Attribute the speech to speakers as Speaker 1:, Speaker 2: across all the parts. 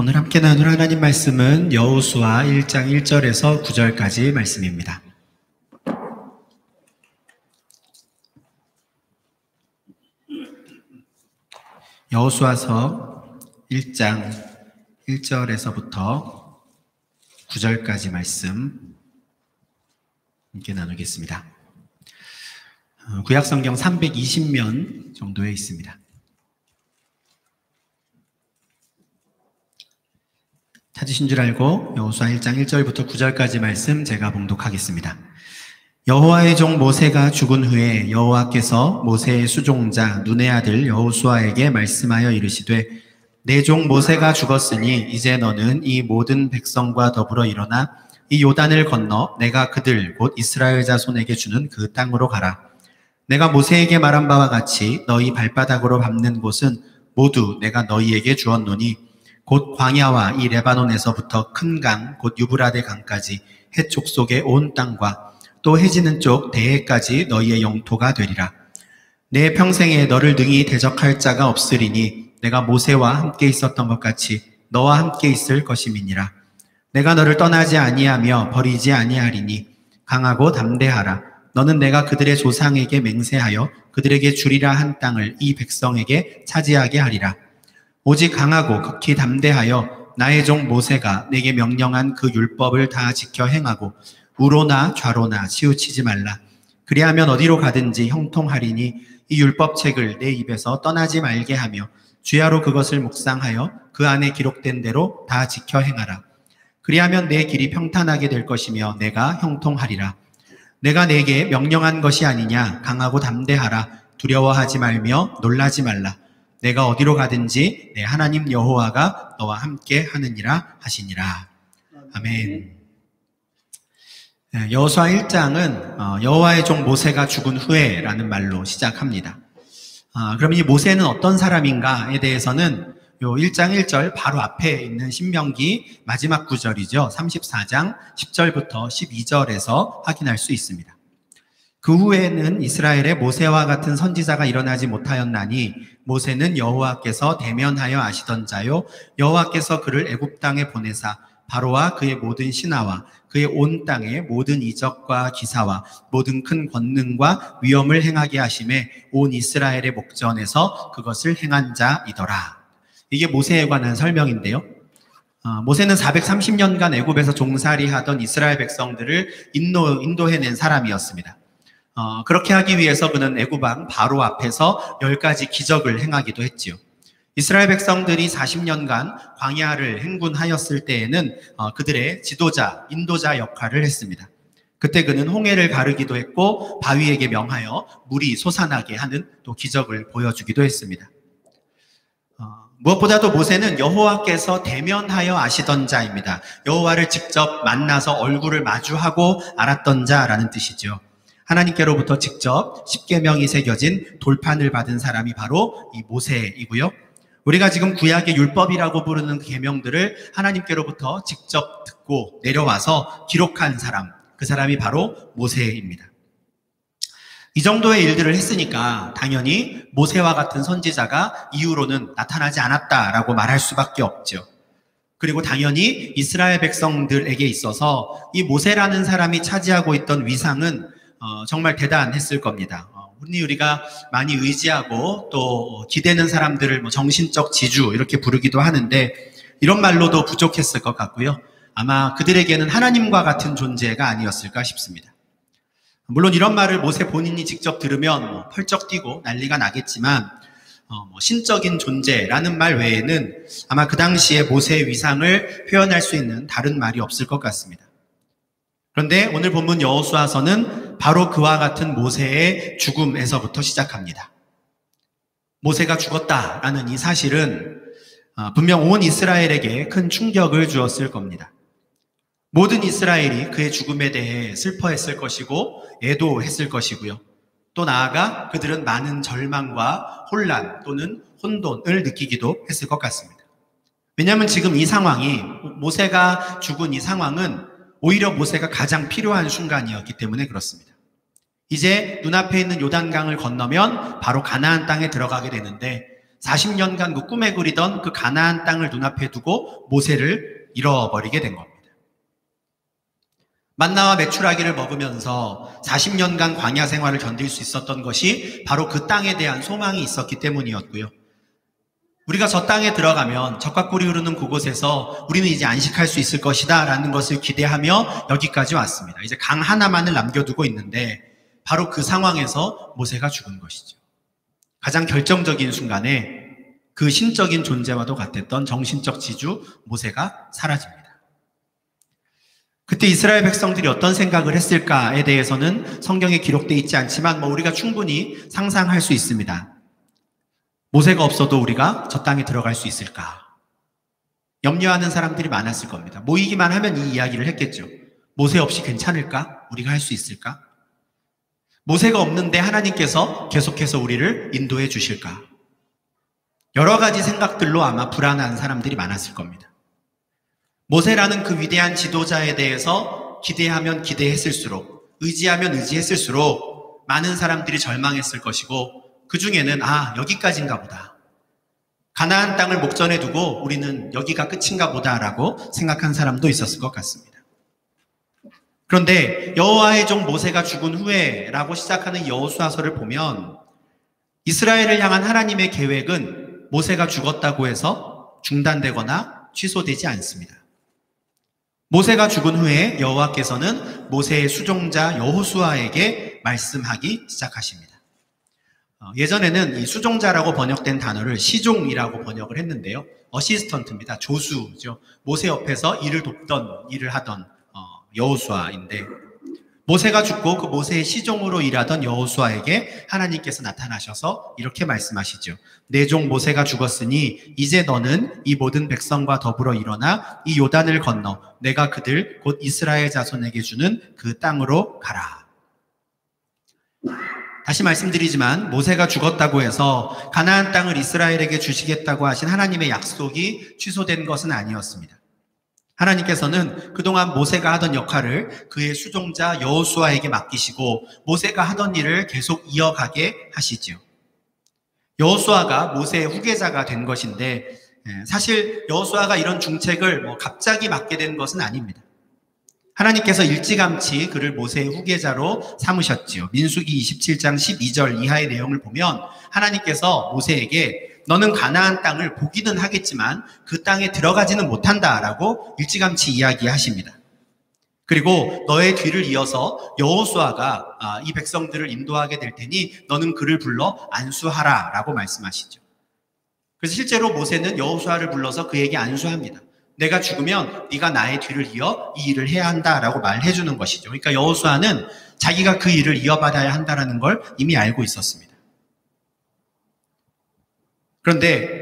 Speaker 1: 오늘 함께 나눌 하나님 말씀은 여호수아 1장 1절에서 9절까지 말씀입니다. 여호수아서 1장 1절에서부터 9절까지 말씀 함께 나누겠습니다. 구약성경 320면 정도에 있습니다. 찾으신 줄 알고 여호수아 1장 1절부터 9절까지 말씀 제가 봉독하겠습니다. 여호와의 종 모세가 죽은 후에 여호와께서 모세의 수종자 눈의 아들 여호수아에게 말씀하여 이르시되 내 종 모세가 죽었으니 이제 너는 이 모든 백성과 더불어 일어나 이 요단을 건너 내가 그들 곧 이스라엘 자손에게 주는 그 땅으로 가라. 내가 모세에게 말한 바와 같이 너희 발바닥으로 밟는 곳은 모두 내가 너희에게 주었노니 곧 광야와 이 레바논에서부터 큰 강, 곧 유브라데 강까지 해쪽 속의 온 땅과 또 해지는 쪽 대해까지 너희의 영토가 되리라. 내 평생에 너를 능히 대적할 자가 없으리니 내가 모세와 함께 있었던 것 같이 너와 함께 있을 것임이니라. 내가 너를 떠나지 아니하며 버리지 아니하리니 강하고 담대하라. 너는 내가 그들의 조상에게 맹세하여 그들에게 주리라 한 땅을 이 백성에게 차지하게 하리라. 오직 강하고 극히 담대하여 나의 종 모세가 내게 명령한 그 율법을 다 지켜 행하고 우로나 좌로나 치우치지 말라. 그리하면 어디로 가든지 형통하리니 이 율법책을 내 입에서 떠나지 말게 하며 주야로 그것을 묵상하여 그 안에 기록된 대로 다 지켜 행하라. 그리하면 내 길이 평탄하게 될 것이며 내가 형통하리라. 내가 내게 명령한 것이 아니냐. 강하고 담대하라. 두려워하지 말며 놀라지 말라. 내가 어디로 가든지 내 하나님 여호와가 너와 함께 하느니라 하시니라. 아멘. 여호수아 1장은 여호와의 종 모세가 죽은 후에라는 말로 시작합니다. 그럼 이 모세는 어떤 사람인가에 대해서는 요 1장 1절 바로 앞에 있는 신명기 마지막 구절이죠. 34장 10절부터 12절에서 확인할 수 있습니다. 그 후에는 이스라엘에 모세와 같은 선지자가 일어나지 못하였나니 모세는 여호와께서 대면하여 아시던 자요 여호와께서 그를 애굽 땅에 보내사 바로와 그의 모든 신하와 그의 온 땅의 모든 이적과 기사와 모든 큰 권능과 위엄을 행하게 하심에 온 이스라엘의 목전에서 그것을 행한 자이더라. 이게 모세에 관한 설명인데요. 모세는 430년간 애굽에서 종살이하던 이스라엘 백성들을 인도해낸 사람이었습니다. 그렇게 하기 위해서 그는 애굽 왕 바로 앞에서 10가지 기적을 행하기도 했지요. 이스라엘 백성들이 40년간 광야를 행군하였을 때에는 그들의 지도자, 인도자 역할을 했습니다. 그때 그는 홍해를 가르기도 했고 바위에게 명하여 물이 솟아나게 하는 또 기적을 보여주기도 했습니다. 무엇보다도 모세는 여호와께서 대면하여 아시던 자입니다. 여호와를 직접 만나서 얼굴을 마주하고 알았던 자라는 뜻이죠. 하나님께로부터 직접 십계명이 새겨진 돌판을 받은 사람이 바로 이 모세이고요. 우리가 지금 구약의 율법이라고 부르는 계명들을 하나님께로부터 직접 듣고 내려와서 기록한 사람, 그 사람이 바로 모세입니다. 이 정도의 일들을 했으니까 당연히 모세와 같은 선지자가 이후로는 나타나지 않았다라고 말할 수밖에 없죠. 그리고 당연히 이스라엘 백성들에게 있어서 이 모세라는 사람이 차지하고 있던 위상은 정말 대단했을 겁니다. 흔히 우리가 많이 의지하고 또 기대는 사람들을 정신적 지주 이렇게 부르기도 하는데 이런 말로도 부족했을 것 같고요. 아마 그들에게는 하나님과 같은 존재가 아니었을까 싶습니다. 물론 이런 말을 모세 본인이 직접 들으면 펄쩍 뛰고 난리가 나겠지만 신적인 존재라는 말 외에는 아마 그 당시에 모세의 위상을 표현할 수 있는 다른 말이 없을 것 같습니다. 그런데 오늘 본문 여호수아서는 바로 그와 같은 모세의 죽음에서부터 시작합니다. 모세가 죽었다라는 이 사실은 분명 온 이스라엘에게 큰 충격을 주었을 겁니다. 모든 이스라엘이 그의 죽음에 대해 슬퍼했을 것이고 애도했을 것이고요. 또 나아가 그들은 많은 절망과 혼란 또는 혼돈을 느끼기도 했을 것 같습니다. 왜냐하면 지금 이 상황이 모세가 죽은 이 상황은 오히려 모세가 가장 필요한 순간이었기 때문에 그렇습니다. 이제 눈앞에 있는 요단강을 건너면 바로 가나안 땅에 들어가게 되는데 40년간 그 꿈에 그리던 그 가나안 땅을 눈앞에 두고 모세를 잃어버리게 된 겁니다. 만나와 메추라기를 먹으면서 40년간 광야 생활을 견딜 수 있었던 것이 바로 그 땅에 대한 소망이 있었기 때문이었고요. 우리가 저 땅에 들어가면 젖과 꿀이 흐르는 그곳에서 우리는 이제 안식할 수 있을 것이다 라는 것을 기대하며 여기까지 왔습니다. 이제 강 하나만을 남겨두고 있는데 바로 그 상황에서 모세가 죽은 것이죠. 가장 결정적인 순간에 그 신적인 존재와도 같았던 정신적 지주 모세가 사라집니다. 그때 이스라엘 백성들이 어떤 생각을 했을까에 대해서는 성경에 기록되어 있지 않지만 우리가 충분히 상상할 수 있습니다. 모세가 없어도 우리가 저 땅에 들어갈 수 있을까? 염려하는 사람들이 많았을 겁니다. 모이기만 하면 이 이야기를 했겠죠. 모세 없이 괜찮을까? 우리가 할 수 있을까? 모세가 없는데 하나님께서 계속해서 우리를 인도해 주실까? 여러 가지 생각들로 아마 불안한 사람들이 많았을 겁니다. 모세라는 그 위대한 지도자에 대해서 기대하면 기대했을수록, 의지하면 의지했을수록 많은 사람들이 절망했을 것이고 그 중에는 여기까지인가 보다. 가나안 땅을 목전에 두고 우리는 여기가 끝인가 보다라고 생각한 사람도 있었을 것 같습니다. 그런데 여호와의 종 모세가 죽은 후에라고 시작하는 여호수아서를 보면 이스라엘을 향한 하나님의 계획은 모세가 죽었다고 해서 중단되거나 취소되지 않습니다. 모세가 죽은 후에 여호와께서는 모세의 수종자 여호수아에게 말씀하기 시작하십니다. 예전에는 이 수종자라고 번역된 단어를 시종이라고 번역을 했는데요. 어시스턴트입니다. 조수죠. 모세 옆에서 일을 하던 여호수아인데 모세가 죽고 그 모세의 시종으로 일하던 여호수아에게 하나님께서 나타나셔서 이렇게 말씀하시죠. 내 종 모세가 죽었으니 이제 너는 이 모든 백성과 더불어 일어나 이 요단을 건너 내가 그들 곧 이스라엘 자손에게 주는 그 땅으로 가라. 다시 말씀드리지만 모세가 죽었다고 해서 가나안 땅을 이스라엘에게 주시겠다고 하신 하나님의 약속이 취소된 것은 아니었습니다. 하나님께서는 그동안 모세가 하던 역할을 그의 수종자 여호수아에게 맡기시고 모세가 하던 일을 계속 이어가게 하시죠. 여호수아가 모세의 후계자가 된 것인데 사실 여호수아가 이런 중책을 갑자기 맡게 된 것은 아닙니다. 하나님께서 일찌감치 그를 모세의 후계자로 삼으셨지요. 민수기 27장 12절 이하의 내용을 보면 하나님께서 모세에게 너는 가나안 땅을 보기는 하겠지만 그 땅에 들어가지는 못한다라고 일찌감치 이야기하십니다. 그리고 너의 뒤를 이어서 여호수아가 이 백성들을 인도하게 될 테니 너는 그를 불러 안수하라라고 말씀하시죠. 그래서 실제로 모세는 여호수아를 불러서 그에게 안수합니다. 내가 죽으면 네가 나의 뒤를 이어 이 일을 해야 한다라고 말해주는 것이죠. 그러니까 여호수아는 자기가 그 일을 이어받아야 한다는 걸 이미 알고 있었습니다. 그런데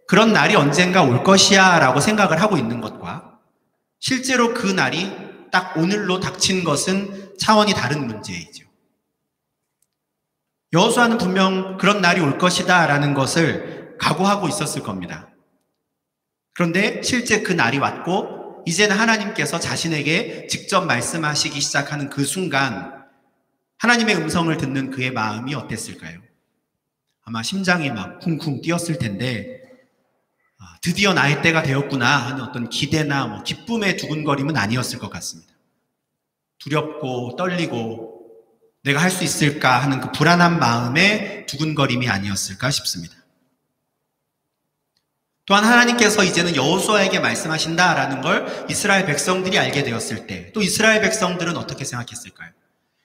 Speaker 1: 그런 날이 언젠가 올 것이야 라고 생각을 하고 있는 것과 실제로 그 날이 딱 오늘로 닥친 것은 차원이 다른 문제이죠. 여호수아는 분명 그런 날이 올 것이다 라는 것을 각오하고 있었을 겁니다. 그런데 실제 그 날이 왔고 이제는 하나님께서 자신에게 직접 말씀하시기 시작하는 그 순간 하나님의 음성을 듣는 그의 마음이 어땠을까요? 아마 심장이 막 쿵쿵 뛰었을 텐데 드디어 나의 때가 되었구나 하는 어떤 기대나 기쁨의 두근거림은 아니었을 것 같습니다. 두렵고 떨리고 내가 할 수 있을까 하는 그 불안한 마음의 두근거림이 아니었을까 싶습니다. 또한 하나님께서 이제는 여호수아에게 말씀하신다라는 걸 이스라엘 백성들이 알게 되었을 때 또 이스라엘 백성들은 어떻게 생각했을까요?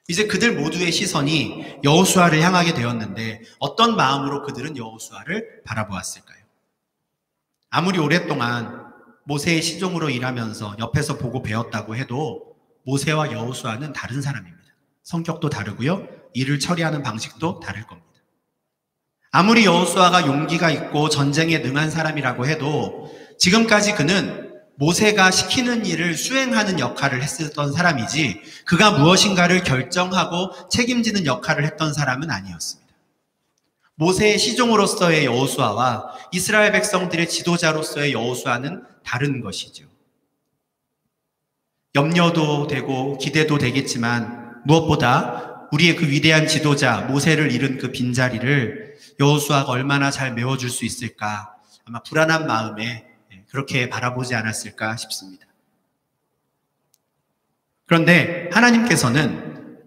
Speaker 1: 이제 그들 모두의 시선이 여호수아를 향하게 되었는데 어떤 마음으로 그들은 여호수아를 바라보았을까요? 아무리 오랫동안 모세의 시종으로 일하면서 옆에서 보고 배웠다고 해도 모세와 여호수아는 다른 사람입니다. 성격도 다르고요. 일을 처리하는 방식도 다를 겁니다. 아무리 여호수아가 용기가 있고 전쟁에 능한 사람이라고 해도 지금까지 그는 모세가 시키는 일을 수행하는 역할을 했었던 사람이지 그가 무엇인가를 결정하고 책임지는 역할을 했던 사람은 아니었습니다. 모세의 시종으로서의 여호수아와 이스라엘 백성들의 지도자로서의 여호수아는 다른 것이죠. 염려도 되고 기대도 되겠지만 무엇보다 우리의 그 위대한 지도자 모세를 잃은 그 빈자리를 여호수아가 얼마나 잘 메워줄 수 있을까, 아마 불안한 마음에 그렇게 바라보지 않았을까 싶습니다. 그런데 하나님께서는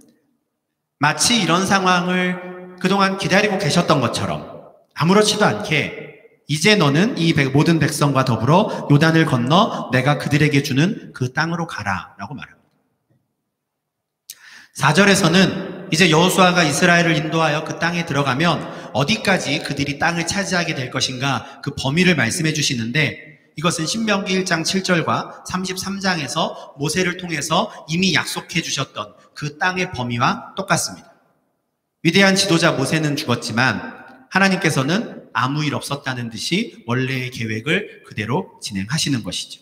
Speaker 1: 마치 이런 상황을 그동안 기다리고 계셨던 것처럼 아무렇지도 않게 이제 너는 이 모든 백성과 더불어 요단을 건너 내가 그들에게 주는 그 땅으로 가라 라고 말합니다. 4절에서는 이제 여호수아가 이스라엘을 인도하여 그 땅에 들어가면 어디까지 그들이 땅을 차지하게 될 것인가 그 범위를 말씀해 주시는데, 이것은 신명기 1장 7절과 33장에서 모세를 통해서 이미 약속해 주셨던 그 땅의 범위와 똑같습니다. 위대한 지도자 모세는 죽었지만 하나님께서는 아무 일 없었다는 듯이 원래의 계획을 그대로 진행하시는 것이죠.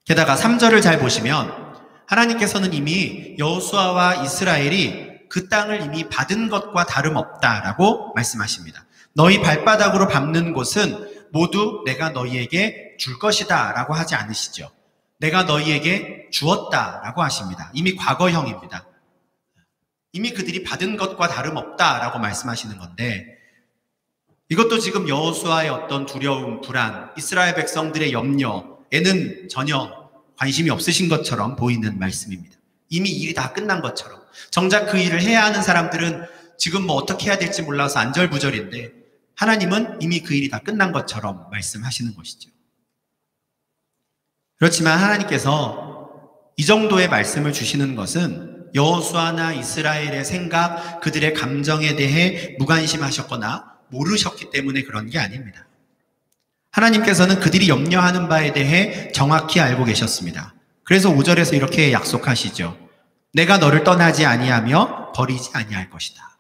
Speaker 1: 게다가 3절을 잘 보시면 하나님께서는 이미 여호수아와 이스라엘이 그 땅을 이미 받은 것과 다름없다라고 말씀하십니다. 너희 발바닥으로 밟는 곳은 모두 내가 너희에게 줄 것이다 라고 하지 않으시죠. 내가 너희에게 주었다 라고 하십니다. 이미 과거형입니다. 이미 그들이 받은 것과 다름없다 라고 말씀하시는 건데, 이것도 지금 여호수아의 어떤 두려움, 불안, 이스라엘 백성들의 염려에는 전혀 관심이 없으신 것처럼 보이는 말씀입니다. 이미 일이 다 끝난 것처럼. 정작 그 일을 해야 하는 사람들은 지금 뭐 어떻게 해야 될지 몰라서 안절부절인데 하나님은 이미 그 일이 다 끝난 것처럼 말씀하시는 것이죠. 그렇지만 하나님께서 이 정도의 말씀을 주시는 것은 여호수아나 이스라엘의 생각, 그들의 감정에 대해 무관심하셨거나 모르셨기 때문에 그런 게 아닙니다. 하나님께서는 그들이 염려하는 바에 대해 정확히 알고 계셨습니다. 그래서 5절에서 이렇게 약속하시죠. 내가 너를 떠나지 아니하며 버리지 아니할 것이다.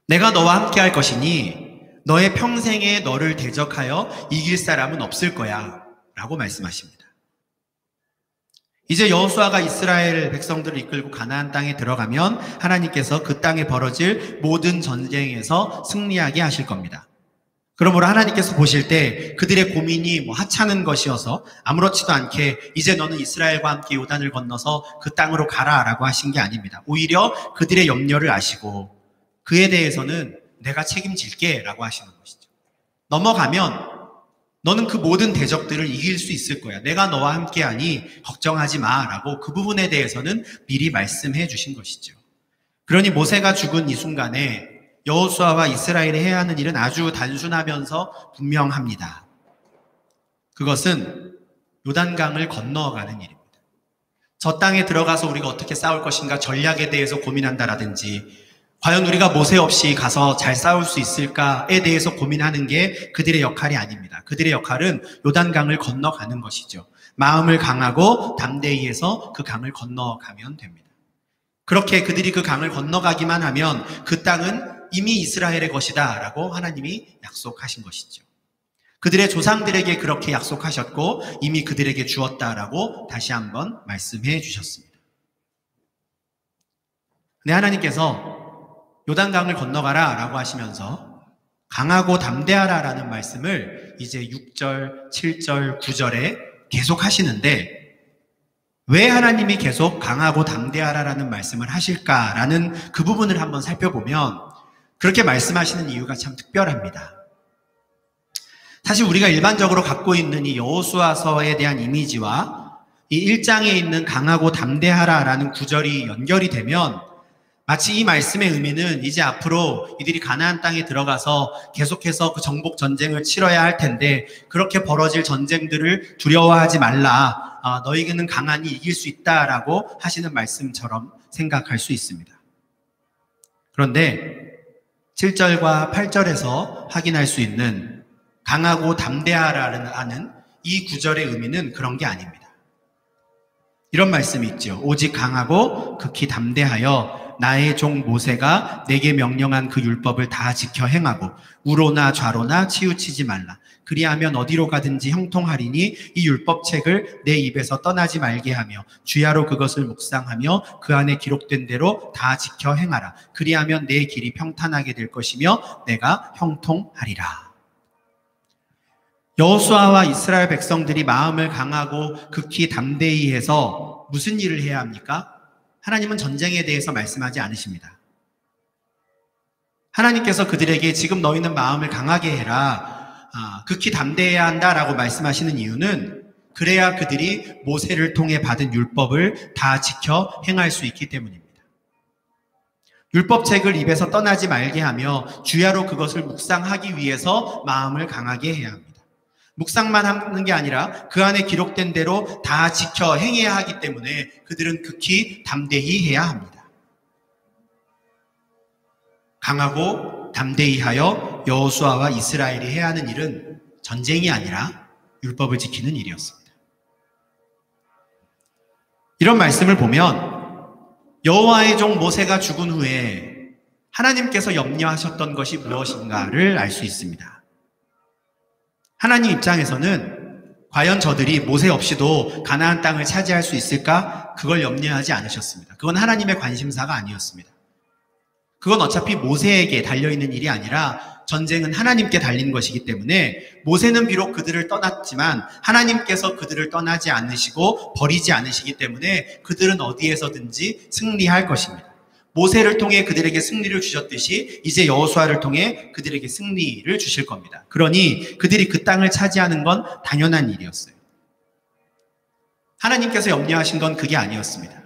Speaker 1: 내가 너와 함께 할 것이니 너의 평생에 너를 대적하여 이길 사람은 없을 거야 라고 말씀하십니다. 이제 여호수아가 이스라엘 백성들을 이끌고 가나안 땅에 들어가면 하나님께서 그 땅에 벌어질 모든 전쟁에서 승리하게 하실 겁니다. 그러므로 하나님께서 보실 때 그들의 고민이 하찮은 것이어서 아무렇지도 않게 이제 너는 이스라엘과 함께 요단을 건너서 그 땅으로 가라라고 하신 게 아닙니다. 오히려 그들의 염려를 아시고 그에 대해서는 내가 책임질게 라고 하시는 것이죠. 넘어가면 너는 그 모든 대적들을 이길 수 있을 거야. 내가 너와 함께하니 걱정하지 마 라고 그 부분에 대해서는 미리 말씀해 주신 것이죠. 그러니 모세가 죽은 이 순간에 여호수아와 이스라엘이 해야 하는 일은 아주 단순하면서 분명합니다. 그것은 요단강을 건너가는 일입니다. 저 땅에 들어가서 우리가 어떻게 싸울 것인가 전략에 대해서 고민한다라든지 과연 우리가 모세 없이 가서 잘 싸울 수 있을까에 대해서 고민하는 게 그들의 역할이 아닙니다. 그들의 역할은 요단강을 건너가는 것이죠. 마음을 강하고 담대히 해서 그 강을 건너가면 됩니다. 그렇게 그들이 그 강을 건너가기만 하면 그 땅은 이미 이스라엘의 것이다 라고 하나님이 약속하신 것이죠. 그들의 조상들에게 그렇게 약속하셨고 이미 그들에게 주었다라고 다시 한번 말씀해 주셨습니다. 근데 하나님께서 요단강을 건너가라 라고 하시면서 강하고 담대하라 라는 말씀을 이제 6절, 7절, 9절에 계속 하시는데 왜 하나님이 계속 강하고 담대하라 라는 말씀을 하실까라는 그 부분을 한번 살펴보면 그렇게 말씀하시는 이유가 참 특별합니다. 사실 우리가 일반적으로 갖고 있는 이 여호수아서에 대한 이미지와 이 1장에 있는 강하고 담대하라 라는 구절이 연결이 되면 마치 이 말씀의 의미는 이제 앞으로 이들이 가나안 땅에 들어가서 계속해서 그 정복 전쟁을 치러야 할 텐데 그렇게 벌어질 전쟁들을 두려워하지 말라. 너희에게는 강하니 이길 수 있다라고 하시는 말씀처럼 생각할 수 있습니다. 그런데 7절과 8절에서 확인할 수 있는 강하고 담대하라는 이 구절의 의미는 그런 게 아닙니다. 이런 말씀이 있죠. 오직 강하고 극히 담대하여 나의 종 모세가 내게 명령한 그 율법을 다 지켜 행하고 우로나 좌로나 치우치지 말라. 그리하면 어디로 가든지 형통하리니 이 율법책을 내 입에서 떠나지 말게 하며 주야로 그것을 묵상하며 그 안에 기록된 대로 다 지켜 행하라. 그리하면 내 길이 평탄하게 될 것이며 내가 형통하리라. 여호수아와 이스라엘 백성들이 마음을 강하고 극히 담대히 해서 무슨 일을 해야 합니까? 하나님은 전쟁에 대해서 말씀하지 않으십니다. 하나님께서 그들에게 지금 너희는 마음을 강하게 해라, 극히 담대해야 한다라고 말씀하시는 이유는 그래야 그들이 모세를 통해 받은 율법을 다 지켜 행할 수 있기 때문입니다. 율법책을 입에서 떠나지 말게 하며 주야로 그것을 묵상하기 위해서 마음을 강하게 해야 합니다. 묵상만 하는 게 아니라 그 안에 기록된 대로 다 지켜 행해야 하기 때문에 그들은 극히 담대히 해야 합니다. 강하고 담대히 하여 여호수아와 이스라엘이 해야 하는 일은 전쟁이 아니라 율법을 지키는 일이었습니다. 이런 말씀을 보면 여호와의 종 모세가 죽은 후에 하나님께서 염려하셨던 것이 무엇인가를 알 수 있습니다. 하나님 입장에서는 과연 저들이 모세 없이도 가나안 땅을 차지할 수 있을까? 그걸 염려하지 않으셨습니다. 그건 하나님의 관심사가 아니었습니다. 그건 어차피 모세에게 달려있는 일이 아니라 전쟁은 하나님께 달린 것이기 때문에 모세는 비록 그들을 떠났지만 하나님께서 그들을 떠나지 않으시고 버리지 않으시기 때문에 그들은 어디에서든지 승리할 것입니다. 모세를 통해 그들에게 승리를 주셨듯이 이제 여호수아를 통해 그들에게 승리를 주실 겁니다. 그러니 그들이 그 땅을 차지하는 건 당연한 일이었어요. 하나님께서 염려하신 건 그게 아니었습니다.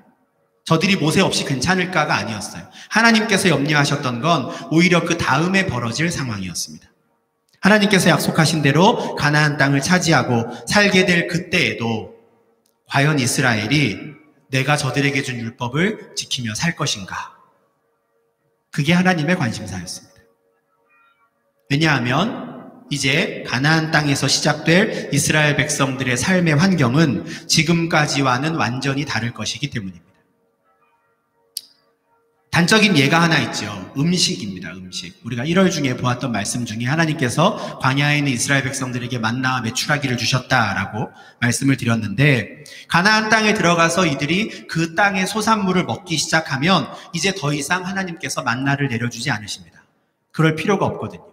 Speaker 1: 저들이 모세 없이 괜찮을까가 아니었어요. 하나님께서 염려하셨던 건 오히려 그 다음에 벌어질 상황이었습니다. 하나님께서 약속하신 대로 가나안 땅을 차지하고 살게 될 그때에도 과연 이스라엘이 내가 저들에게 준 율법을 지키며 살 것인가? 그게 하나님의 관심사였습니다. 왜냐하면 이제 가나안 땅에서 시작될 이스라엘 백성들의 삶의 환경은 지금까지와는 완전히 다를 것이기 때문입니다. 단적인 예가 하나 있죠. 음식입니다. 음식. 우리가 1월 중에 보았던 말씀 중에 하나님께서 광야에 있는 이스라엘 백성들에게 만나와 메추라기를 주셨다라고 말씀을 드렸는데 가나안 땅에 들어가서 이들이 그 땅의 소산물을 먹기 시작하면 이제 더 이상 하나님께서 만나를 내려주지 않으십니다. 그럴 필요가 없거든요.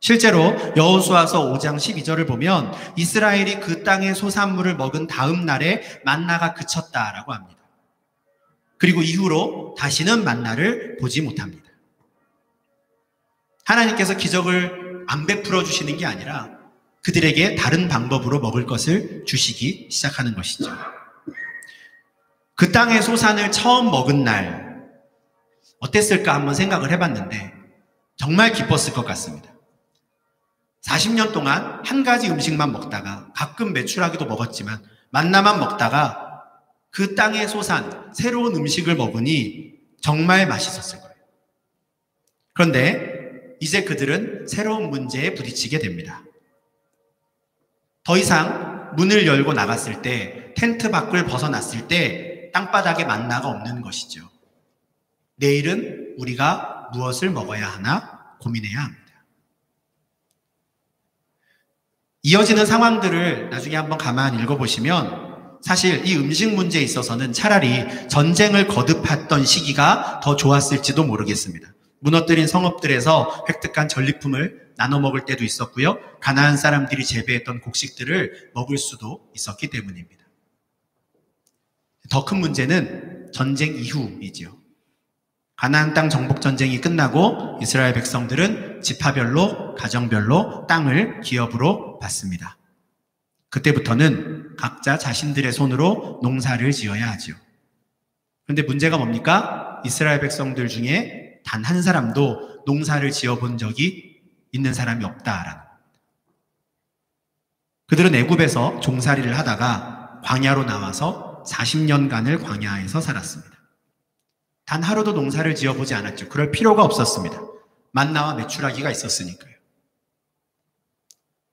Speaker 1: 실제로 여호수아서 5장 12절을 보면 이스라엘이 그 땅의 소산물을 먹은 다음 날에 만나가 그쳤다라고 합니다. 그리고 이후로 다시는 만나를 보지 못합니다. 하나님께서 기적을 안 베풀어 주시는 게 아니라 그들에게 다른 방법으로 먹을 것을 주시기 시작하는 것이죠. 그 땅의 소산을 처음 먹은 날 어땠을까 한번 생각을 해봤는데 정말 기뻤을 것 같습니다. 40년 동안 한 가지 음식만 먹다가 가끔 메추라기도 먹었지만 만나만 먹다가 그 땅의 소산, 새로운 음식을 먹으니 정말 맛있었을 거예요. 그런데 이제 그들은 새로운 문제에 부딪히게 됩니다. 더 이상 문을 열고 나갔을 때, 텐트 밖을 벗어났을 때 땅바닥에 만나가 없는 것이죠. 내일은 우리가 무엇을 먹어야 하나 고민해야 합니다. 이어지는 상황들을 나중에 한번 가만히 읽어보시면 사실 이 음식 문제에 있어서는 차라리 전쟁을 거듭했던 시기가 더 좋았을지도 모르겠습니다. 무너뜨린 성읍들에서 획득한 전리품을 나눠 먹을 때도 있었고요. 가나안 사람들이 재배했던 곡식들을 먹을 수도 있었기 때문입니다. 더 큰 문제는 전쟁 이후이지요. 가나안 땅 정복 전쟁이 끝나고 이스라엘 백성들은 지파별로 가정별로 땅을 기업으로 받습니다. 그때부터는 각자 자신들의 손으로 농사를 지어야 하죠. 그런데 문제가 뭡니까? 이스라엘 백성들 중에 단 한 사람도 농사를 지어본 적이 있는 사람이 없다라는. 그들은 애굽에서 종살이를 하다가 광야로 나와서 40년간을 광야에서 살았습니다. 단 하루도 농사를 지어보지 않았죠. 그럴 필요가 없었습니다. 만나와 메추라기가 있었으니까요.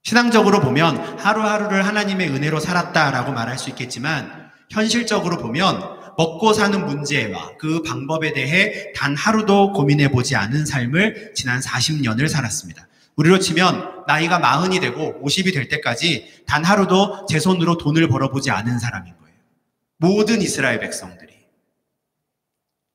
Speaker 1: 신앙적으로 보면 하루하루를 하나님의 은혜로 살았다라고 말할 수 있겠지만 현실적으로 보면 먹고 사는 문제와 그 방법에 대해 단 하루도 고민해보지 않은 삶을 지난 40년을 살았습니다. 우리로 치면 나이가 40이 되고 50이 될 때까지 단 하루도 제 손으로 돈을 벌어보지 않은 사람인 거예요. 모든 이스라엘 백성들이.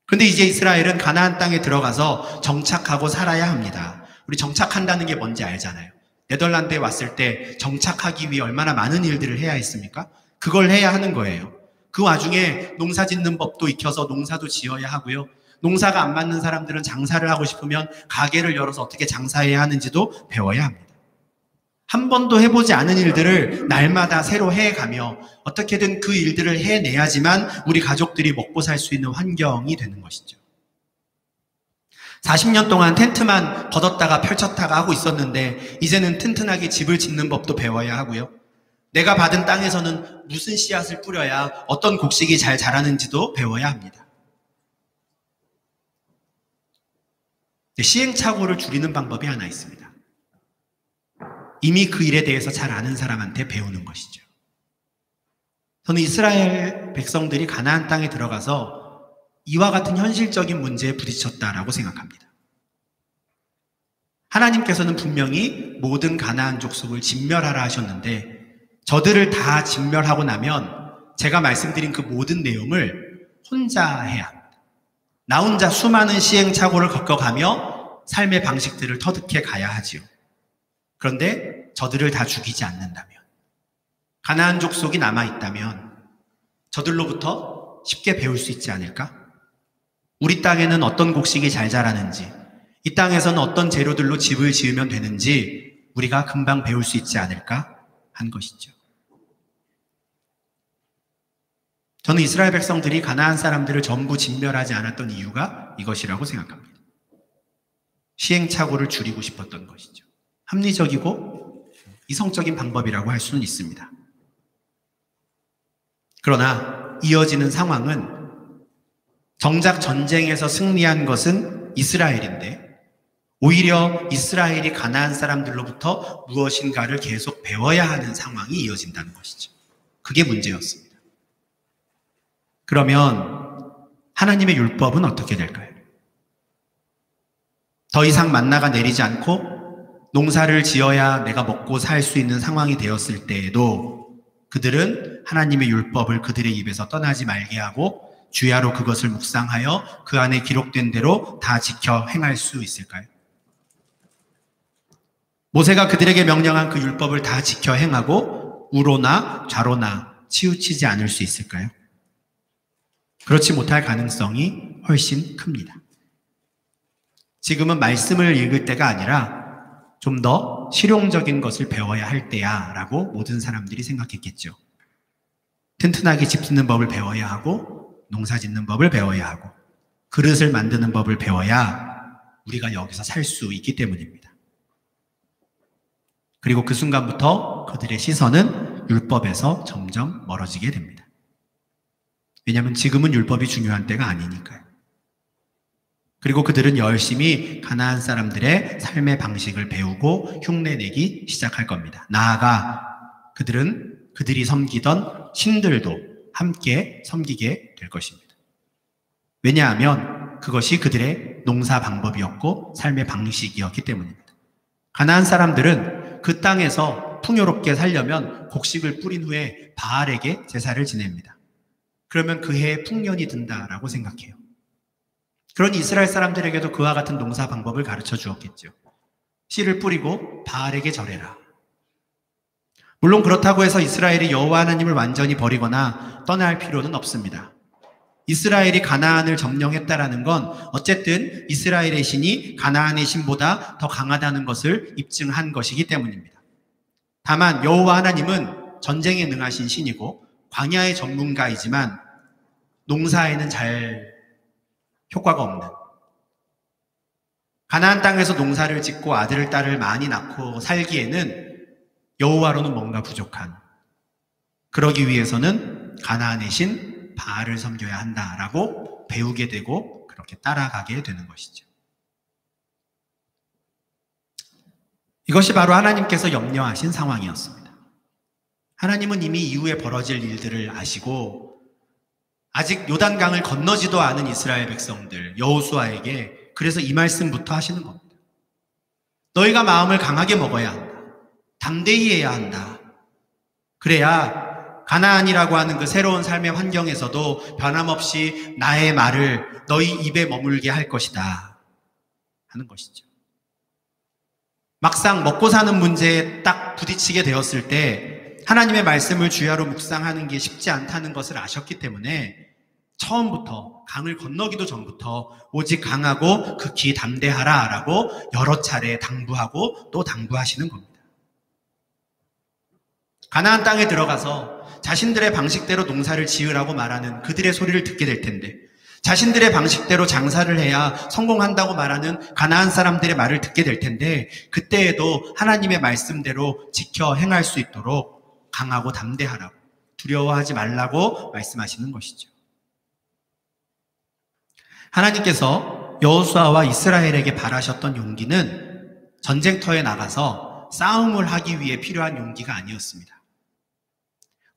Speaker 1: 그런데 이제 이스라엘은 가나안 땅에 들어가서 정착하고 살아야 합니다. 우리 정착한다는 게 뭔지 알잖아요. 네덜란드에 왔을 때 정착하기 위해 얼마나 많은 일들을 해야 했습니까? 그걸 해야 하는 거예요. 그 와중에 농사 짓는 법도 익혀서 농사도 지어야 하고요. 농사가 안 맞는 사람들은 장사를 하고 싶으면 가게를 열어서 어떻게 장사해야 하는지도 배워야 합니다. 한 번도 해보지 않은 일들을 날마다 새로 해가며 어떻게든 그 일들을 해내야지만 우리 가족들이 먹고 살 수 있는 환경이 되는 것이죠. 40년 동안 텐트만 걷었다가 펼쳤다가 하고 있었는데 이제는 튼튼하게 집을 짓는 법도 배워야 하고요. 내가 받은 땅에서는 무슨 씨앗을 뿌려야 어떤 곡식이 잘 자라는지도 배워야 합니다. 시행착오를 줄이는 방법이 하나 있습니다. 이미 그 일에 대해서 잘 아는 사람한테 배우는 것이죠. 저는 이스라엘 백성들이 가나안 땅에 들어가서 이와 같은 현실적인 문제에 부딪혔다라고 생각합니다. 하나님께서는 분명히 모든 가나안 족속을 진멸하라 하셨는데 저들을 다 진멸하고 나면 제가 말씀드린 그 모든 내용을 혼자 해야 합니다. 나 혼자 수많은 시행착오를 겪어가며 삶의 방식들을 터득해 가야 하지요. 그런데 저들을 다 죽이지 않는다면, 가나안 족속이 남아있다면 저들로부터 쉽게 배울 수 있지 않을까? 우리 땅에는 어떤 곡식이 잘 자라는지, 이 땅에서는 어떤 재료들로 집을 지으면 되는지 우리가 금방 배울 수 있지 않을까 한 것이죠. 저는 이스라엘 백성들이 가나안 사람들을 전부 진멸하지 않았던 이유가 이것이라고 생각합니다. 시행착오를 줄이고 싶었던 것이죠. 합리적이고 이성적인 방법이라고 할 수는 있습니다. 그러나 이어지는 상황은 정작 전쟁에서 승리한 것은 이스라엘인데 오히려 이스라엘이 가나안 사람들로부터 무엇인가를 계속 배워야 하는 상황이 이어진다는 것이죠. 그게 문제였습니다. 그러면 하나님의 율법은 어떻게 될까요? 더 이상 만나가 내리지 않고 농사를 지어야 내가 먹고 살 수 있는 상황이 되었을 때에도 그들은 하나님의 율법을 그들의 입에서 떠나지 말게 하고 주야로 그것을 묵상하여 그 안에 기록된 대로 다 지켜 행할 수 있을까요? 모세가 그들에게 명령한 그 율법을 다 지켜 행하고 우로나 좌로나 치우치지 않을 수 있을까요? 그렇지 못할 가능성이 훨씬 큽니다. 지금은 말씀을 읽을 때가 아니라 좀 더 실용적인 것을 배워야 할 때야 라고 모든 사람들이 생각했겠죠. 튼튼하게 집 짓는 법을 배워야 하고 농사 짓는 법을 배워야 하고 그릇을 만드는 법을 배워야 우리가 여기서 살 수 있기 때문입니다. 그리고 그 순간부터 그들의 시선은 율법에서 점점 멀어지게 됩니다. 왜냐하면 지금은 율법이 중요한 때가 아니니까요. 그리고 그들은 열심히 가나안 사람들의 삶의 방식을 배우고 흉내내기 시작할 겁니다. 나아가 그들은 그들이 섬기던 신들도 함께 섬기게 될 것입니다. 왜냐하면 그것이 그들의 농사 방법이었고 삶의 방식이었기 때문입니다. 가나안 사람들은 그 땅에서 풍요롭게 살려면 곡식을 뿌린 후에 바알에게 제사를 지냅니다. 그러면 그 해에 풍년이 든다라고 생각해요. 그러니 이스라엘 사람들에게도 그와 같은 농사 방법을 가르쳐 주었겠죠. 씨를 뿌리고 바알에게 절해라. 물론 그렇다고 해서 이스라엘이 여호와 하나님을 완전히 버리거나 떠날 필요는 없습니다. 이스라엘이 가나안을 점령했다라는 건 어쨌든 이스라엘의 신이 가나안의 신보다 더 강하다는 것을 입증한 것이기 때문입니다. 다만 여호와 하나님은 전쟁에 능하신 신이고 광야의 전문가이지만 농사에는 잘 효과가 없는, 가나안 땅에서 농사를 짓고 아들을 딸을 많이 낳고 살기에는 여호와로는 뭔가 부족한, 그러기 위해서는 가나안의 신 바알을 섬겨야 한다라고 배우게 되고 그렇게 따라가게 되는 것이죠. 이것이 바로 하나님께서 염려하신 상황이었습니다. 하나님은 이미 이후에 벌어질 일들을 아시고 아직 요단강을 건너지도 않은 이스라엘 백성들 여호수아에게 그래서 이 말씀부터 하시는 겁니다. 너희가 마음을 강하게 먹어야 한다. 담대히 해야 한다. 그래야 가나안이라고 하는 그 새로운 삶의 환경에서도 변함없이 나의 말을 너희 입에 머물게 할 것이다 하는 것이죠. 막상 먹고 사는 문제에 딱 부딪히게 되었을 때 하나님의 말씀을 주야로 묵상하는 게 쉽지 않다는 것을 아셨기 때문에 처음부터 강을 건너기도 전부터 오직 강하고 극히 담대하라 라고 여러 차례 당부하고 또 당부하시는 겁니다. 가나안 땅에 들어가서 자신들의 방식대로 농사를 지으라고 말하는 그들의 소리를 듣게 될 텐데, 자신들의 방식대로 장사를 해야 성공한다고 말하는 가나안 사람들의 말을 듣게 될 텐데, 그때에도 하나님의 말씀대로 지켜 행할 수 있도록 강하고 담대하라고, 두려워하지 말라고 말씀하시는 것이죠. 하나님께서 여호수아와 이스라엘에게 바라셨던 용기는 전쟁터에 나가서 싸움을 하기 위해 필요한 용기가 아니었습니다.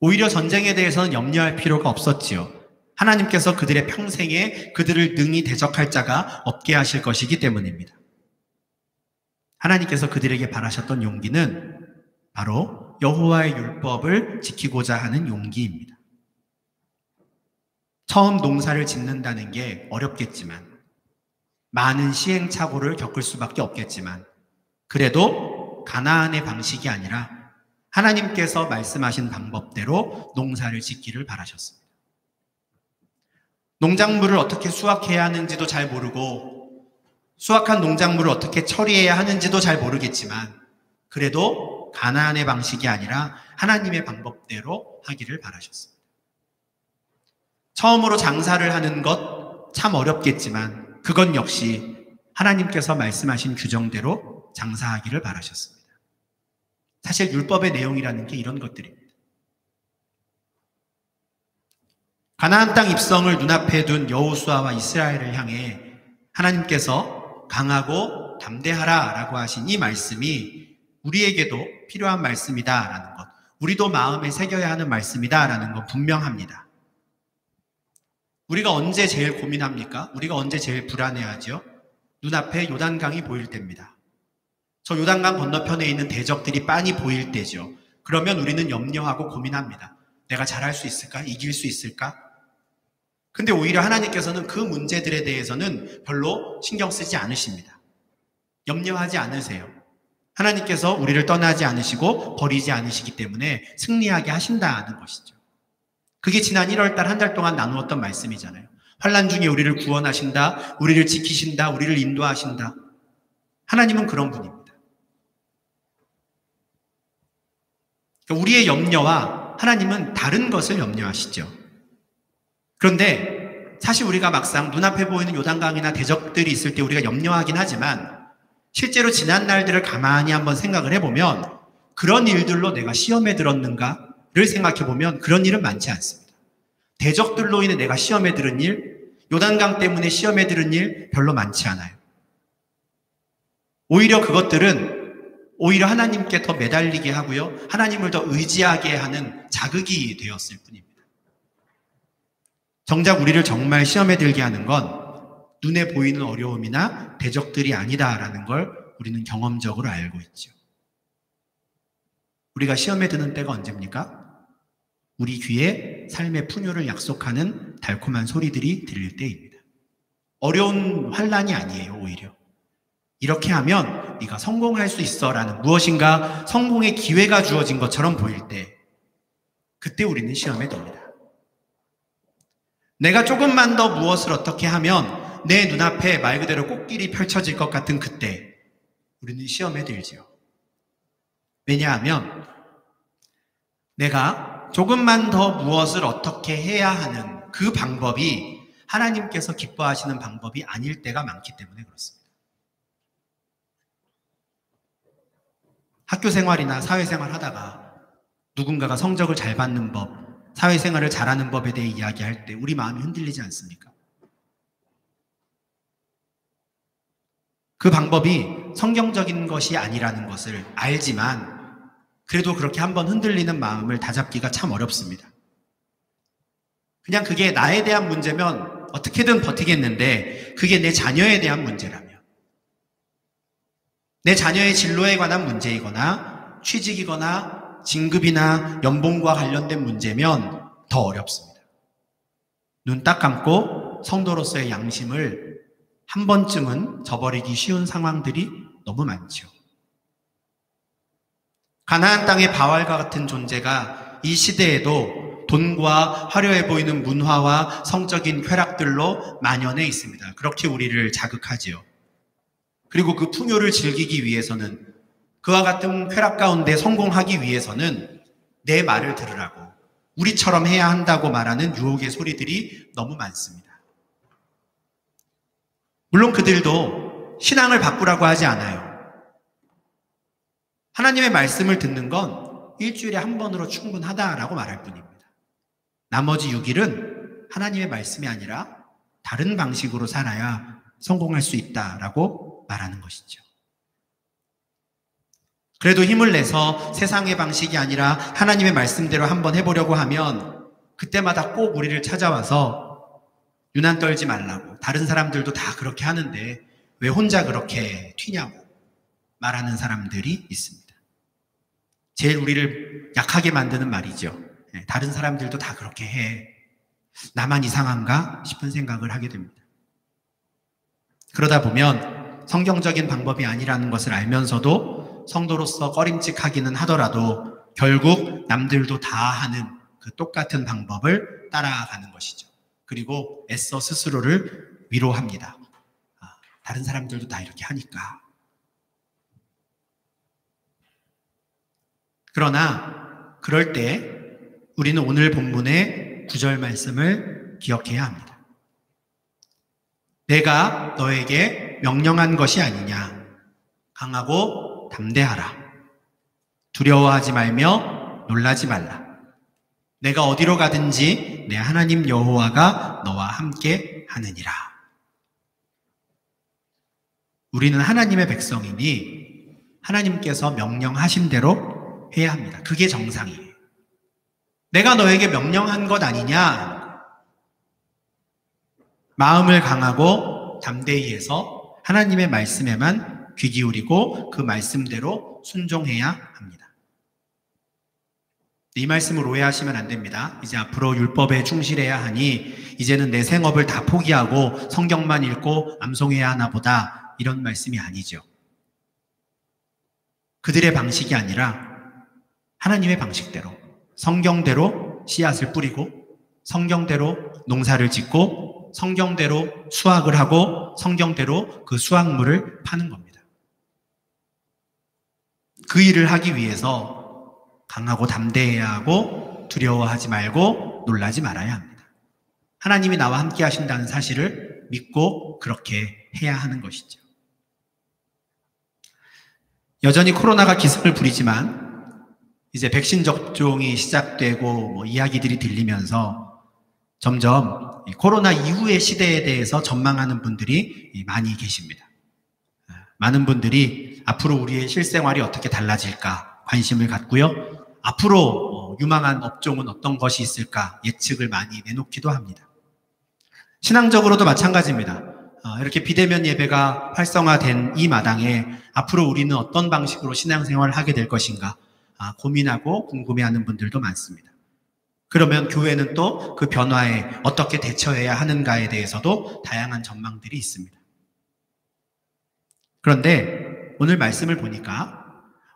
Speaker 1: 오히려 전쟁에 대해서는 염려할 필요가 없었지요. 하나님께서 그들의 평생에 그들을 능히 대적할 자가 없게 하실 것이기 때문입니다. 하나님께서 그들에게 바라셨던 용기는 바로 여호와의 율법을 지키고자 하는 용기입니다. 처음 농사를 짓는다는 게 어렵겠지만, 많은 시행착오를 겪을 수밖에 없겠지만, 그래도 가나안의 방식이 아니라 하나님께서 말씀하신 방법대로 농사를 짓기를 바라셨습니다. 농작물을 어떻게 수확해야 하는지도 잘 모르고, 수확한 농작물을 어떻게 처리해야 하는지도 잘 모르겠지만, 그래도 가나안의 방식이 아니라 하나님의 방법대로 하기를 바라셨습니다. 처음으로 장사를 하는 것 참 어렵겠지만, 그건 역시 하나님께서 말씀하신 규정대로 장사하기를 바라셨습니다. 사실 율법의 내용이라는 게 이런 것들입니다. 가나안 땅 입성을 눈앞에 둔 여호수아와 이스라엘을 향해 하나님께서 강하고 담대하라 라고 하신 이 말씀이 우리에게도 필요한 말씀이다라는 것, 우리도 마음에 새겨야 하는 말씀이다라는 건 분명합니다. 우리가 언제 제일 고민합니까? 우리가 언제 제일 불안해하죠? 눈앞에 요단강이 보일 때입니다. 저 요단강 건너편에 있는 대적들이 빤히 보일 때죠. 그러면 우리는 염려하고 고민합니다. 내가 잘할 수 있을까? 이길 수 있을까? 근데 오히려 하나님께서는 그 문제들에 대해서는 별로 신경 쓰지 않으십니다. 염려하지 않으세요. 하나님께서 우리를 떠나지 않으시고 버리지 않으시기 때문에 승리하게 하신다는 것이죠. 그게 지난 1월 달 한 달 동안 나누었던 말씀이잖아요. 환난 중에 우리를 구원하신다, 우리를 지키신다, 우리를 인도하신다. 하나님은 그런 분입니다. 그러니까 우리의 염려와 하나님은 다른 것을 염려하시죠. 그런데 사실 우리가 막상 눈앞에 보이는 요단강이나 대적들이 있을 때 우리가 염려하긴 하지만, 실제로 지난 날들을 가만히 한번 생각을 해보면 그런 일들로 내가 시험에 들었는가를 생각해보면 그런 일은 많지 않습니다. 대적들로 인해 내가 시험에 들은 일, 요단강 때문에 시험에 들은 일 별로 많지 않아요. 오히려 그것들은 오히려 하나님께 더 매달리게 하고요, 하나님을 더 의지하게 하는 자극이 되었을 뿐입니다. 정작 우리를 정말 시험에 들게 하는 건 눈에 보이는 어려움이나 대적들이 아니다라는 걸 우리는 경험적으로 알고 있죠. 우리가 시험에 드는 때가 언제입니까? 우리 귀에 삶의 풍요를 약속하는 달콤한 소리들이 들릴 때입니다. 어려운 환난이 아니에요. 오히려 이렇게 하면 네가 성공할 수 있어라는 무엇인가 성공의 기회가 주어진 것처럼 보일 때, 그때 우리는 시험에 듭니다. 내가 조금만 더 무엇을 어떻게 하면 내 눈앞에 말 그대로 꽃길이 펼쳐질 것 같은 그때 우리는 시험에 들지요. 왜냐하면 내가 조금만 더 무엇을 어떻게 해야 하는 그 방법이 하나님께서 기뻐하시는 방법이 아닐 때가 많기 때문에 그렇습니다. 학교 생활이나 사회생활 하다가 누군가가 성적을 잘 받는 법, 사회생활을 잘하는 법에 대해 이야기할 때 우리 마음이 흔들리지 않습니까? 그 방법이 성경적인 것이 아니라는 것을 알지만 그래도 그렇게 한번 흔들리는 마음을 다잡기가 참 어렵습니다. 그냥 그게 나에 대한 문제면 어떻게든 버티겠는데, 그게 내 자녀에 대한 문제라면, 내 자녀의 진로에 관한 문제이거나 취직이거나 진급이나 연봉과 관련된 문제면 더 어렵습니다. 눈 딱 감고 성도로서의 양심을 한 번쯤은 저버리기 쉬운 상황들이 너무 많죠. 가나안 땅의 바알과 같은 존재가 이 시대에도 돈과 화려해 보이는 문화와 성적인 쾌락들로 만연해 있습니다. 그렇게 우리를 자극하지요. 그리고 그 풍요를 즐기기 위해서는, 그와 같은 쾌락 가운데 성공하기 위해서는 내 말을 들으라고, 우리처럼 해야 한다고 말하는 유혹의 소리들이 너무 많습니다. 물론 그들도 신앙을 바꾸라고 하지 않아요. 하나님의 말씀을 듣는 건 일주일에 한 번으로 충분하다라고 말할 뿐입니다. 나머지 6일은 하나님의 말씀이 아니라 다른 방식으로 살아야 성공할 수 있다라고 말하는 것이죠. 그래도 힘을 내서 세상의 방식이 아니라 하나님의 말씀대로 한번 해보려고 하면 그때마다 꼭 우리를 찾아와서 유난 떨지 말라고, 다른 사람들도 다 그렇게 하는데 왜 혼자 그렇게 튀냐고 말하는 사람들이 있습니다. 제일 우리를 약하게 만드는 말이죠. 다른 사람들도 다 그렇게 해. 나만 이상한가 싶은 생각을 하게 됩니다. 그러다 보면 성경적인 방법이 아니라는 것을 알면서도 성도로서 꺼림칙하기는 하더라도 결국 남들도 다 하는 그 똑같은 방법을 따라가는 것이죠. 그리고 애써 스스로를 위로합니다. 다른 사람들도 다 이렇게 하니까. 그러나 그럴 때 우리는 오늘 본문의 9절 말씀을 기억해야 합니다. 내가 너에게 명령한 것이 아니냐. 강하고 담대하라. 두려워하지 말며 놀라지 말라. 내가 어디로 가든지 내 하나님 여호와가 너와 함께 하느니라. 우리는 하나님의 백성이니 하나님께서 명령하신 대로 해야 합니다. 그게 정상이에요. 내가 너에게 명령한 것 아니냐? 마음을 강하고 담대히 해서 하나님의 말씀에만 귀 기울이고 그 말씀대로 순종해야 합니다. 이 말씀을 오해하시면 안 됩니다. 이제 앞으로 율법에 충실해야 하니 이제는 내 생업을 다 포기하고 성경만 읽고 암송해야 하나 보다, 이런 말씀이 아니죠. 그들의 방식이 아니라 하나님의 방식대로, 성경대로 씨앗을 뿌리고 성경대로 농사를 짓고 성경대로 수확을 하고 성경대로 그 수확물을 파는 겁니다. 그 일을 하기 위해서 강하고 담대해야 하고 두려워하지 말고 놀라지 말아야 합니다. 하나님이 나와 함께 하신다는 사실을 믿고 그렇게 해야 하는 것이죠. 여전히 코로나가 기승을 부리지만 이제 백신 접종이 시작되고 이야기들이 들리면서 점점 코로나 이후의 시대에 대해서 전망하는 분들이 많이 계십니다. 많은 분들이 앞으로 우리의 실생활이 어떻게 달라질까 관심을 갖고요. 앞으로 유망한 업종은 어떤 것이 있을까 예측을 많이 내놓기도 합니다. 신앙적으로도 마찬가지입니다. 이렇게 비대면 예배가 활성화된 이 마당에 앞으로 우리는 어떤 방식으로 신앙생활을 하게 될 것인가 고민하고 궁금해하는 분들도 많습니다. 그러면 교회는 또 그 변화에 어떻게 대처해야 하는가에 대해서도 다양한 전망들이 있습니다. 그런데 오늘 말씀을 보니까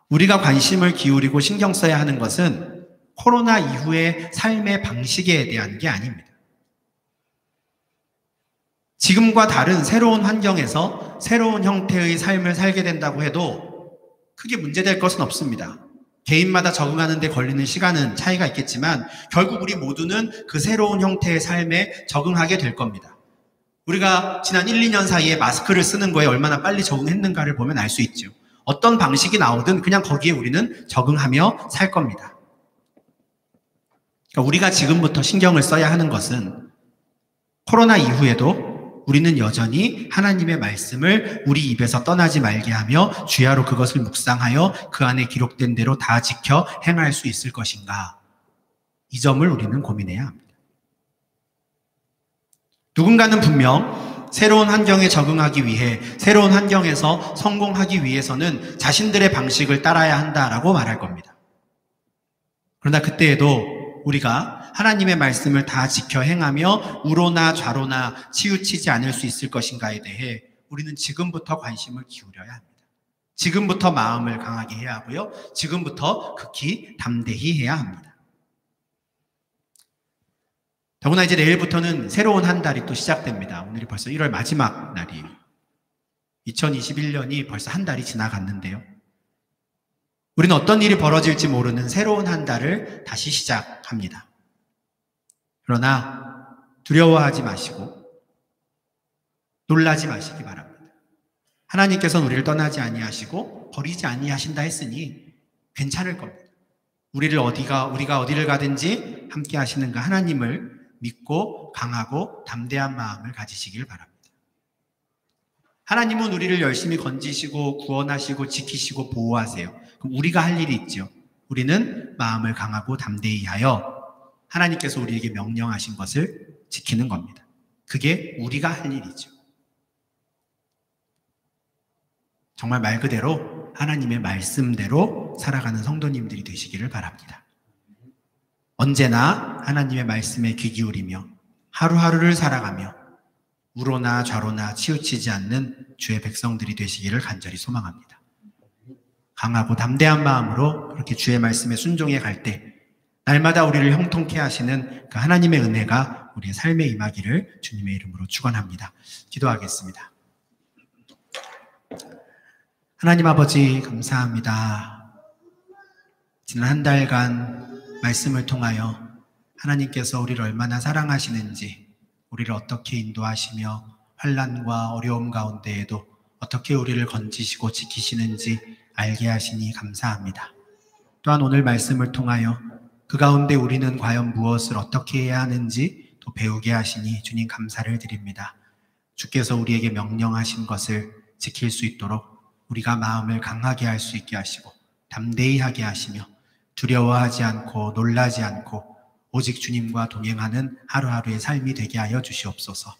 Speaker 1: 우리가 관심을 기울이고 신경 써야 하는 것은 코로나 이후의 삶의 방식에 대한 게 아닙니다. 지금과 다른 새로운 환경에서 새로운 형태의 삶을 살게 된다고 해도 크게 문제될 것은 없습니다. 개인마다 적응하는 데 걸리는 시간은 차이가 있겠지만 결국 우리 모두는 그 새로운 형태의 삶에 적응하게 될 겁니다. 우리가 지난 1, 2년 사이에 마스크를 쓰는 거에 얼마나 빨리 적응했는가를 보면 알 수 있죠. 어떤 방식이 나오든 그냥 거기에 우리는 적응하며 살 겁니다. 그러니까 우리가 지금부터 신경을 써야 하는 것은 코로나 이후에도 우리는 여전히 하나님의 말씀을 우리 입에서 떠나지 말게 하며 주야로 그것을 묵상하여 그 안에 기록된 대로 다 지켜 행할 수 있을 것인가. 이 점을 우리는 고민해야 합니다. 누군가는 분명 새로운 환경에 적응하기 위해, 새로운 환경에서 성공하기 위해서는 자신들의 방식을 따라야 한다라고 말할 겁니다. 그러나 그때에도 우리가 하나님의 말씀을 다 지켜 행하며 우로나 좌로나 치우치지 않을 수 있을 것인가에 대해 우리는 지금부터 관심을 기울여야 합니다. 지금부터 마음을 강하게 해야 하고요. 지금부터 극히 담대히 해야 합니다. 더구나 이제 내일부터는 새로운 한 달이 또 시작됩니다. 오늘이 벌써 1월 마지막 날이에요. 2021년이 벌써 한 달이 지나갔는데요. 우리는 어떤 일이 벌어질지 모르는 새로운 한 달을 다시 시작합니다. 그러나 두려워하지 마시고 놀라지 마시기 바랍니다. 하나님께서는 우리를 떠나지 아니하시고 버리지 아니하신다 했으니 괜찮을 겁니다. 우리가 어디를 가든지 함께 하시는 그 하나님을 믿고 강하고 담대한 마음을 가지시길 바랍니다. 하나님은 우리를 열심히 건지시고 구원하시고 지키시고 보호하세요. 그럼 우리가 할 일이 있죠. 우리는 마음을 강하고 담대히 하여 하나님께서 우리에게 명령하신 것을 지키는 겁니다. 그게 우리가 할 일이죠. 정말 말 그대로 하나님의 말씀대로 살아가는 성도님들이 되시기를 바랍니다. 언제나 하나님의 말씀에 귀 기울이며 하루하루를 살아가며 우로나 좌로나 치우치지 않는 주의 백성들이 되시기를 간절히 소망합니다. 강하고 담대한 마음으로 그렇게 주의 말씀에 순종해 갈 때 날마다 우리를 형통케 하시는 그 하나님의 은혜가 우리의 삶에 임하기를 주님의 이름으로 축원합니다. 기도하겠습니다. 하나님 아버지 감사합니다. 지난 한 달간 말씀을 통하여 하나님께서 우리를 얼마나 사랑하시는지, 우리를 어떻게 인도하시며 환난과 어려움 가운데에도 어떻게 우리를 건지시고 지키시는지 알게 하시니 감사합니다. 또한 오늘 말씀을 통하여 그 가운데 우리는 과연 무엇을 어떻게 해야 하는지 또 배우게 하시니 주님 감사를 드립니다. 주께서 우리에게 명령하신 것을 지킬 수 있도록 우리가 마음을 강하게 할 수 있게 하시고 담대히 하게 하시며 두려워하지 않고 놀라지 않고 오직 주님과 동행하는 하루하루의 삶이 되게 하여 주시옵소서.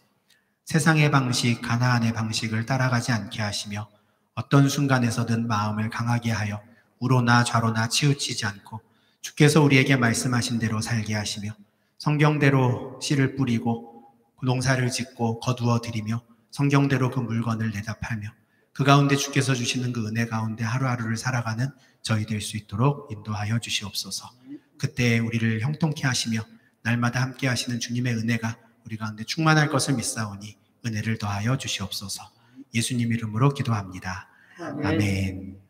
Speaker 1: 세상의 방식, 가나안의 방식을 따라가지 않게 하시며 어떤 순간에서든 마음을 강하게 하여 우로나 좌로나 치우치지 않고 주께서 우리에게 말씀하신 대로 살게 하시며 성경대로 씨를 뿌리고 농사를 짓고 거두어 드리며 성경대로 그 물건을 내다 팔며 그 가운데 주께서 주시는 그 은혜 가운데 하루하루를 살아가는 저희 될 수 있도록 인도하여 주시옵소서. 그때 우리를 형통케 하시며 날마다 함께 하시는 주님의 은혜가 우리 가운데 충만할 것을 믿사오니 은혜를 더하여 주시옵소서. 예수님 이름으로 기도합니다. 아멘.